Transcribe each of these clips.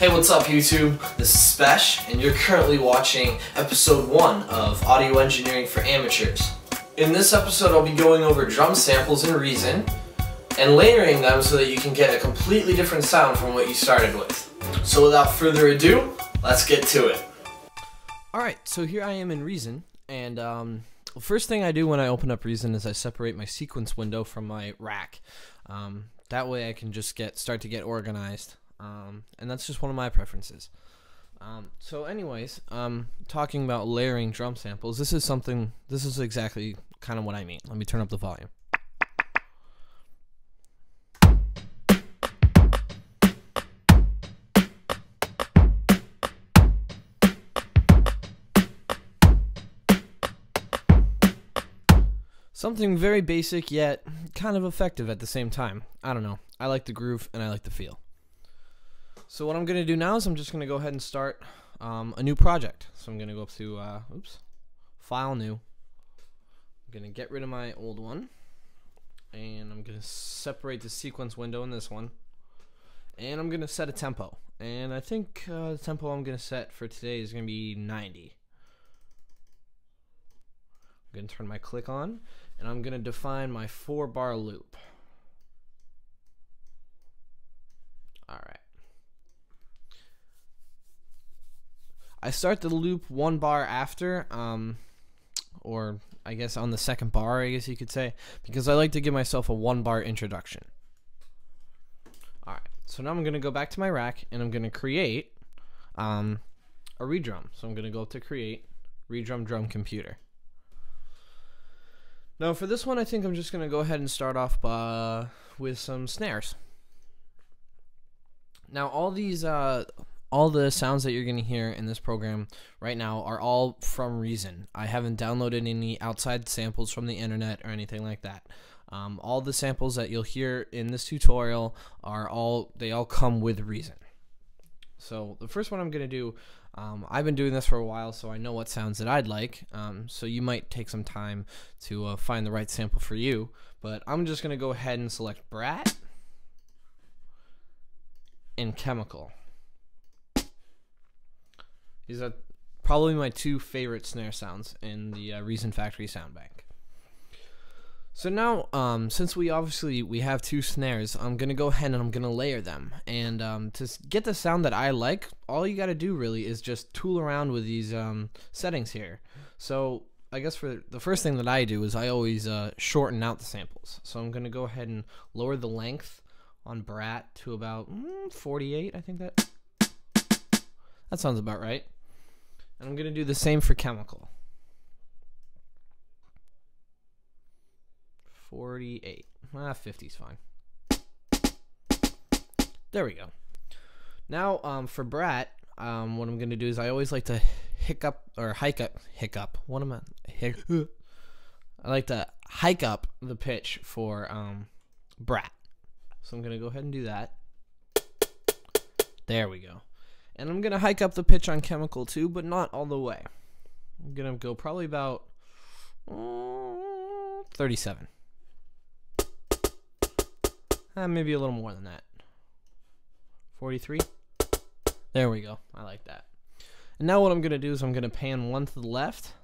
Hey, what's up YouTube? This is Speshhh, and you're currently watching episode 1 of Audio Engineering for Amateurs. In this episode, I'll be going over drum samples in Reason, and layering them so that you can get a completely different sound from what you started with. So without further ado, let's get to it. Alright, so here I am in Reason, and first thing I do when I open up Reason is I separate my sequence window from my rack. That way I can just start to get organized. And that's just one of my preferences. So anyways, talking about layering drum samples, this is exactly kind of what I mean. Let me turn up the volume. Something very basic yet kind of effective at the same time. I don't know. I like the groove and I like the feel. So what I'm going to do now is I'm just going to go ahead and start a new project. So I'm going to go up to, File, New. I'm going to get rid of my old one. And I'm going to separate the sequence window in this one. And I'm going to set a tempo. And I think the tempo I'm going to set for today is going to be 90. I'm going to turn my click on. And I'm going to define my 4-bar loop. Alright. I start the loop 1 bar after, or I guess on the second bar, I guess you could say, because I like to give myself a 1-bar introduction. Alright, so now I'm going to go back to my rack, and I'm going to create a redrum. So I'm going to go to Create, Redrum Drum Computer. Now for this one, I think I'm just going to go ahead and start off with some snares. Now all these all the sounds that you're going to hear in this program right now are all from Reason. I haven't downloaded any outside samples from the internet or anything like that. All the samples that you'll hear in this tutorial they all come with Reason. So the first one I'm going to do, I've been doing this for a while, so I know what sounds that I'd like. So you might take some time to find the right sample for you. But I'm just going to go ahead and select Brat and Chemical. These are probably my 2 favorite snare sounds in the Reason Factory sound bank. So now, since we have 2 snares, I'm gonna go ahead and I'm gonna layer them. And to get the sound that I like, all you gotta do really is just tool around with these settings here. So I guess for the first thing that I do is I always shorten out the samples. So I'm gonna go ahead and lower the length on Brat to about 48. I think that sounds about right. And I'm going to do the same for Chemical. 48. 50's fine. There we go. Now, for Brat, what I'm going to do is I always like to hike up. What am I? I like to hike up the pitch for Brat. So I'm going to go ahead and do that. There we go. And I'm going to hike up the pitch on Chemical too, but not all the way. I'm going to go probably about 37. Maybe a little more than that. 43. There we go. I like that. And now what I'm going to do is I'm going to pan one to the left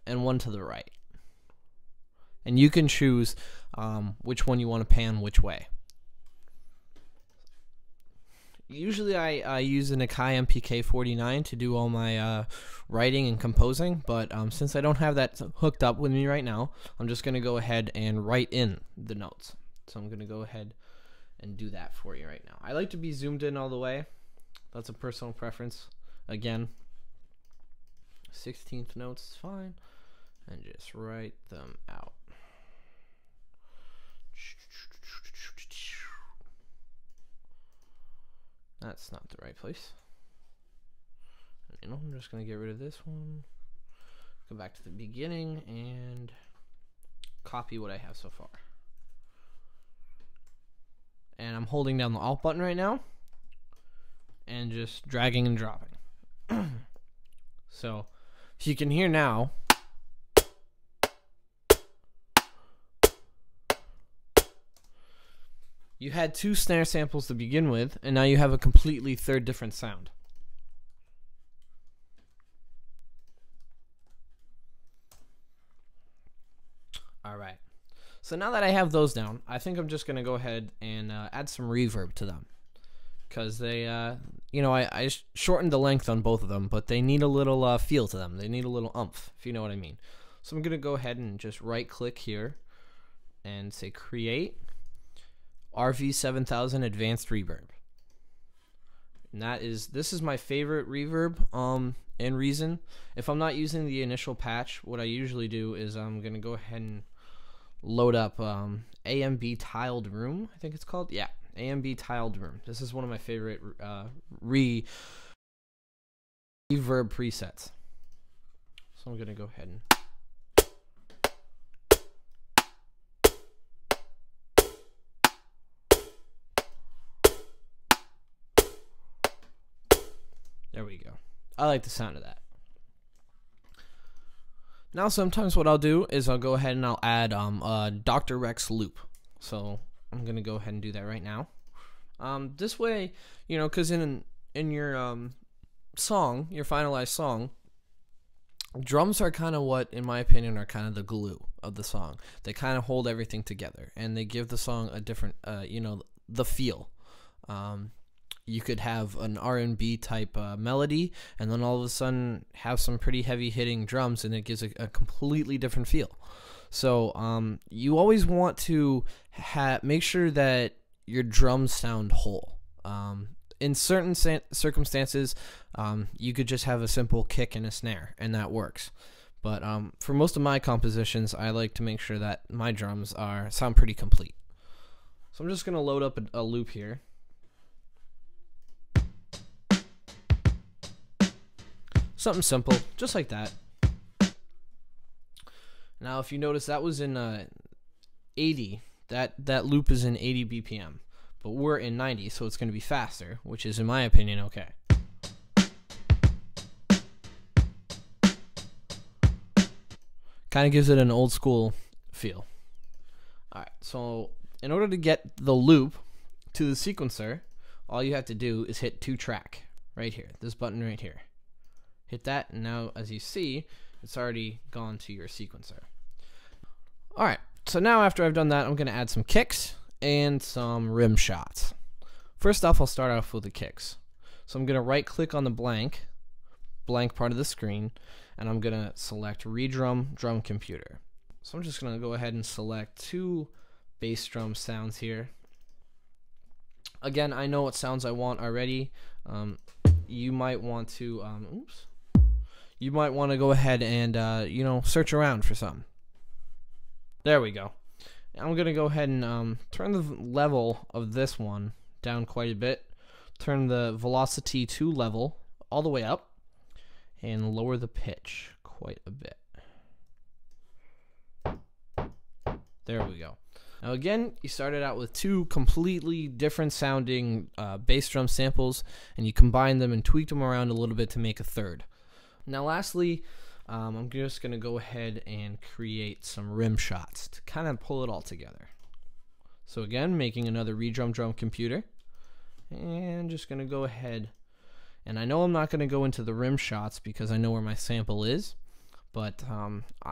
and one to the right. And you can choose which one you want to pan which way. Usually I use an Akai MPK49 to do all my writing and composing, but since I don't have that hooked up with me right now, I'm just going to go ahead and write in the notes. So I'm going to go ahead and do that for you right now. I like to be zoomed in all the way. That's a personal preference. Again, 16th notes is fine. And just write them out. That's not the right place. You know, I'm just going to get rid of this one. Go back to the beginning and copy what I have so far. And I'm holding down the Alt button right now and just dragging and dropping. So, if you can hear now, You had 2 snare samples to begin with, and now you have a completely third different sound. Alright, so now that I have those down, I think I'm just going to go ahead and add some reverb to them. Because they, you know, I shortened the length on both of them, but they need a little feel to them. They need a little oomph, if you know what I mean. So I'm going to go ahead and just right click here and say create RV7000 Advanced Reverb. And this is my favorite reverb in Reason. If I'm not using the initial patch, what I usually do is I'm going to go ahead and load up AMB Tiled Room, I think it's called. Yeah, AMB Tiled Room. This is one of my favorite reverb presets. So I'm going to go ahead and there we go. I like the sound of that. Now sometimes what I'll do is I'll go ahead and I'll add a Dr. Rex loop. So I'm going to go ahead and do that right now. This way, you know, because in your song, your finalized song, drums are kind of what, in my opinion, are kind of the glue of the song. They kind of hold everything together, and they give the song a different, you know, the feel. You could have an R&B type melody, and then all of a sudden have some pretty heavy hitting drums, and it gives a completely different feel. So you always want to make sure that your drums sound whole. In certain circumstances, you could just have a simple kick and a snare, and that works. But for most of my compositions, I like to make sure that my drums sound pretty complete. So I'm just going to load up a loop here. Something simple, just like that. Now, if you notice, that was in 80. That loop is in 80 BPM, but we're in 90, so it's going to be faster, which is, in my opinion, okay. Kind of gives it an old school feel. Alright, so in order to get the loop to the sequencer, all you have to do is hit 2 track right here, this button right here. Hit that, and now as you see, it's already gone to your sequencer. Alright, so now after I've done that, I'm going to add some kicks and some rim shots. First off, I'll start off with the kicks. So I'm going to right click on the blank part of the screen, and I'm going to select Redrum Drum Computer. So I'm just going to go ahead and select 2 bass drum sounds here. Again, I know what sounds I want already. You might want to you might want to go ahead and you know, search around for some. There we go. I'm gonna go ahead and turn the level of this one down quite a bit, turn the velocity to level all the way up, and lower the pitch quite a bit. There we go. Now again, you started out with 2 completely different sounding bass drum samples, and you combined them and tweaked them around a little bit to make a third. Now lastly, I'm just going to go ahead and create some rim shots to kind of pull it all together. So again, making another Redrum Drum Computer, and just going to go ahead, and I know I'm not going to go into the rim shots because I know where my sample is, but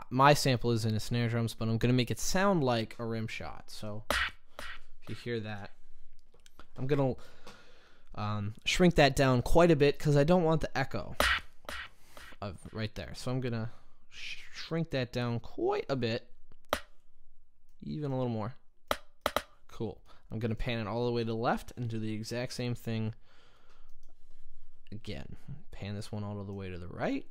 my sample is in the snare drums, but I'm going to make it sound like a rim shot. So if you hear that, I'm going to shrink that down quite a bit because I don't want the echo of right there. So I'm going to shrink that down quite a bit, even a little more. Cool. I'm going to pan it all the way to the left and do the exact same thing again. Pan this one all the way to the right.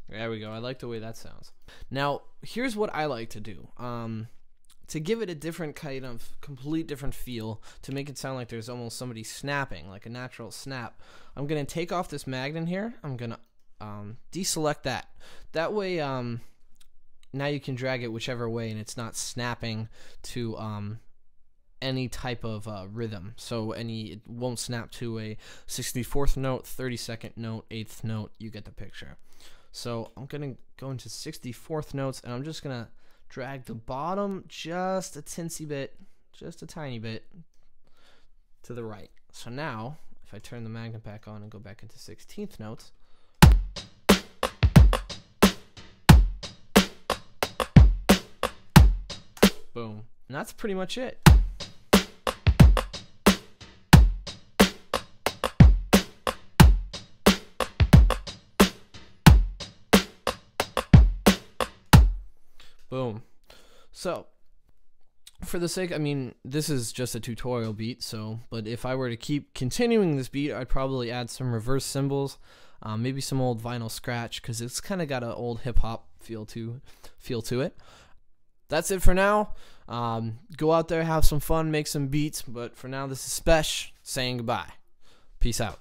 There we go. I like the way that sounds. Now, here's what I like to do. To to give it a different kind of complete different feel, to make it sound like there's almost somebody snapping, like a natural snap, I'm going to take off this magnet here. I'm going to deselect that. That way, now you can drag it whichever way and it's not snapping to any type of rhythm. So it won't snap to a 64th note, 32nd note, 8th note. You get the picture. So I'm going to go into 64th notes, and I'm just going to drag the bottom just a teensy bit, just a tiny bit to the right. So now, if I turn the magnet back on and go back into 16th notes, boom. And that's pretty much it. Boom. So, for the sake, I mean, this is just a tutorial beat, but if I were to keep continuing this beat, I'd probably add some reverse cymbals, maybe some old vinyl scratch, because it's kind of got an old hip-hop feel to it. That's it for now. Go out there, have some fun, make some beats, but for now, this is Speshhh saying goodbye. Peace out.